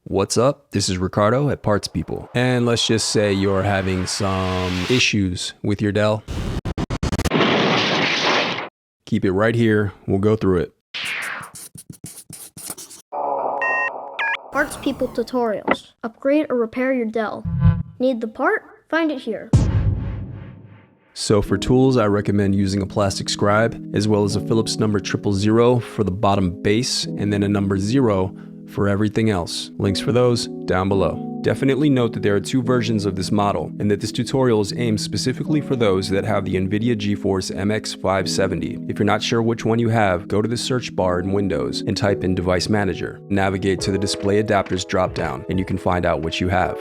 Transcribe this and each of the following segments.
What's up? This is Ricardo at Parts People. And let's just say you're having some issues with your Dell. Keep it right here. We'll go through it. Parts People tutorials. Upgrade or repair your Dell. Need the part? Find it here. So for tools, I recommend using a plastic scribe, as well as a Phillips number 000 for the bottom base, and then a number 0 for everything else. Links for those down below. Definitely note that there are two versions of this model, and that this tutorial is aimed specifically for those that have the NVIDIA GeForce MX 570. If you're not sure which one you have, go to the search bar in Windows and type in Device Manager. Navigate to the Display Adapters dropdown, and you can find out which you have.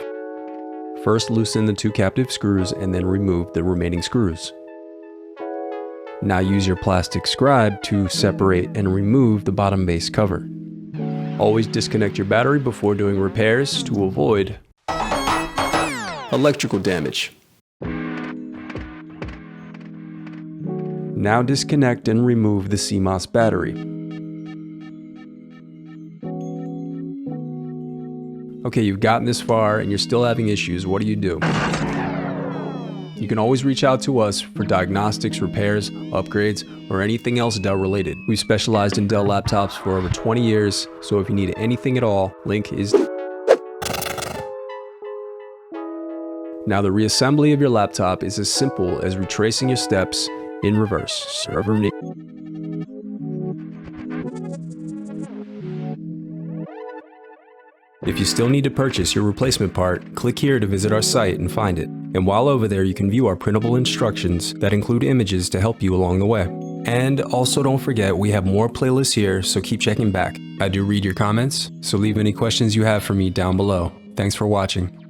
First, loosen the two captive screws and then remove the remaining screws. Now use your plastic scribe to separate and remove the bottom base cover. Always disconnect your battery before doing repairs to avoid electrical damage. Now disconnect and remove the CMOS battery. Okay, you've gotten this far and you're still having issues. What do? You can always reach out to us for diagnostics, repairs, upgrades, or anything else Dell related. We've specialized in Dell laptops for over 20 years, so if you need anything at all, link is. Now the reassembly of your laptop is as simple as retracing your steps in reverse. If you still need to purchase your replacement part, click here to visit our site and find it. And while over there, you can view our printable instructions that include images to help you along the way. And also don't forget, we have more playlists here, so keep checking back. I do read your comments, so leave any questions you have for me down below. Thanks for watching.